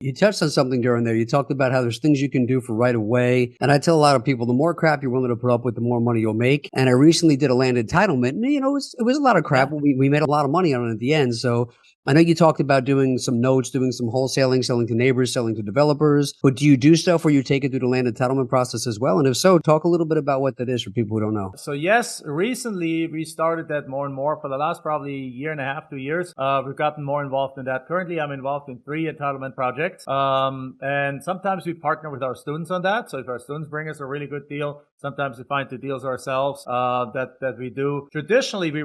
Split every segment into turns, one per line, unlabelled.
You touched on something during there. You talked about how there's things you can do for right away. And I tell a lot of people, the more crap you're willing to put up with, the more money you'll make. And I recently did a land entitlement. And, it was a lot of crap,
Yeah.
but we made a lot of money on it at the end. So I know you talked about doing some notes, doing some wholesaling, selling to neighbors, selling to developers. But do you do stuff where you take it through the land entitlement process as well? And if so, talk a little bit about what that is for people who don't know.
So yes, recently we started that more and more. For the last probably year and a half, 2 years, we've gotten more involved in that. Currently, I'm involved in 3 entitlement projects, and sometimes we partner with our students on that. So if our students bring us a really good deal, sometimes we find the deals ourselves that we do. Traditionally, we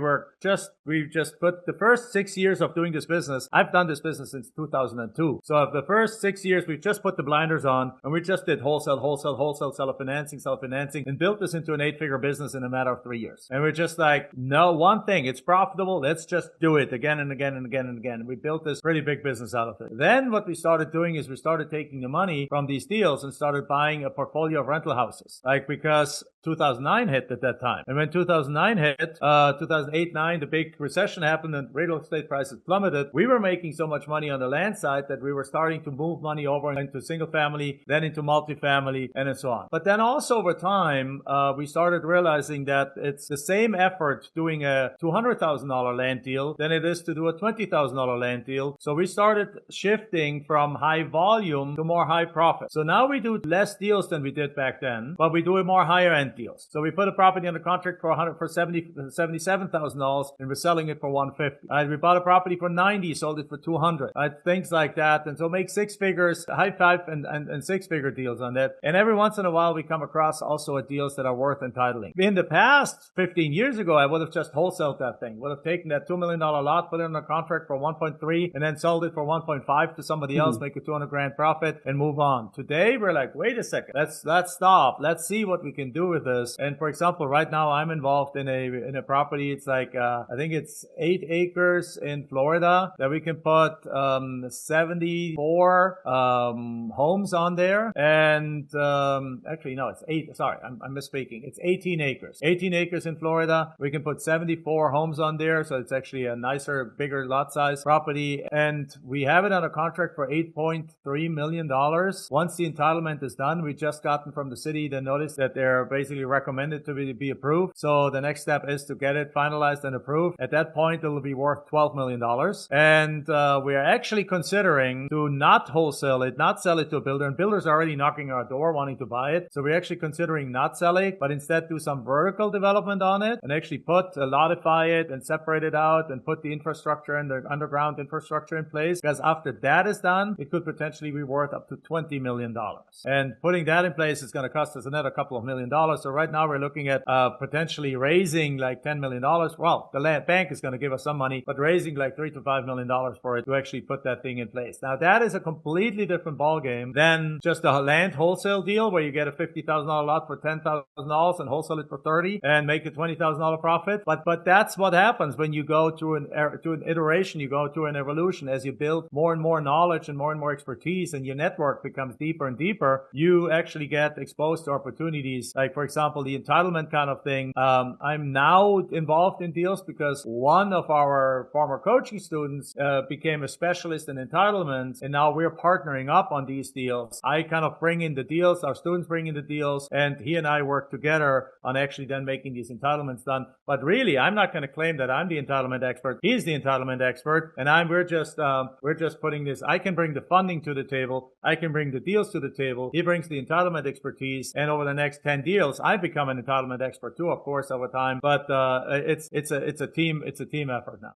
just put the first 6 years of doing this business. I've done this business since 2002. So of the first 6 years, we've just put the blinders on and we just did wholesale, seller financing, and built this into an 8-figure business in a matter of 3 years. And we're just like, no, one thing, it's profitable. Let's just do it again and again and again and again. And we built this pretty big business out of it. Then what we started doing is we started taking the money from these deals and started buying a portfolio of rental houses. Because 2009 hit at that time. And when 2009 hit, 2008-9, the big recession happened and real estate prices plummeted. We were making so much money on the land side that we were starting to move money over into single family, then into multifamily, and so on. But then also over time, we started realizing that it's the same effort doing a $200,000 land deal than it is to do a $20,000 land deal. So we started shifting from high volume to more high profit. So now we do less deals than we did back then, but we do more higher end deals. So we put a property under contract for $77,000 and we're selling it for $150. We bought a property for $90, sold it for $200. Things like that. And so make 6 figures, high 5 and 6-figure deals on that. And every once in a while we come across also deals that are worth entitling. In the past, 15 years ago, I would have just wholesaled that thing. Would have taken that $2 million lot, put it under contract for 1.3 and then sold it for 1.5 to somebody else, make a 200 grand profit and move on. Today we're like, wait a second, let's stop. Let's see what we can do with this. And for example, right now I'm involved in a property. It's like I think it's 8 acres in Florida that we can put 74 homes on there. And actually no, it's 8. Sorry, I'm misspeaking. It's 18 acres. 18 acres in Florida. We can put 74 homes on there, so it's actually a nicer, bigger lot size property. And we have it under contract for $8.3 million. Once the entitlement is done, we just gotten from the city the notice that they're basically recommended to be approved. So the next step is to get it finalized and approved. At that point, it'll be worth $12 million. And we are actually considering to not wholesale it, not sell it to a builder. And builders are already knocking our door wanting to buy it. So we're actually considering not sell it, but instead do some vertical development on it and actually lodify it and separate it out and put the infrastructure and the underground infrastructure in place. Because after that is done, it could potentially be worth up to $20 million. And putting that in place is going to cost us another couple of $1 million. So right now we're looking at potentially raising like $10 million. Well, the land bank is going to give us some money, but raising like $3 to $5 million for it to actually put that thing in place. Now that is a completely different ballgame than just a land wholesale deal where you get a $50,000 lot for $10,000 and wholesale it for $30 and make a $20,000 profit. But that's what happens when you go through an iteration, you go through an evolution. As you build more and more knowledge and more expertise and your network becomes deeper and deeper, you actually get exposed to opportunities. Like for example, the entitlement kind of thing. I'm now involved in deals because one of our former coaching students became a specialist in entitlements, and now we're partnering up on these deals. I kind of bring in the deals, our students bring in the deals, and he and I work together on actually then making these entitlements done. But really, I'm not going to claim that I'm the entitlement expert. He's the entitlement expert, and we're just putting this. I can bring the funding to the table. I can bring the deals to the table. He brings the entitlement expertise, and over the next 10 deals, I become an entitlement expert too, of course, over time. But it's a team effort now.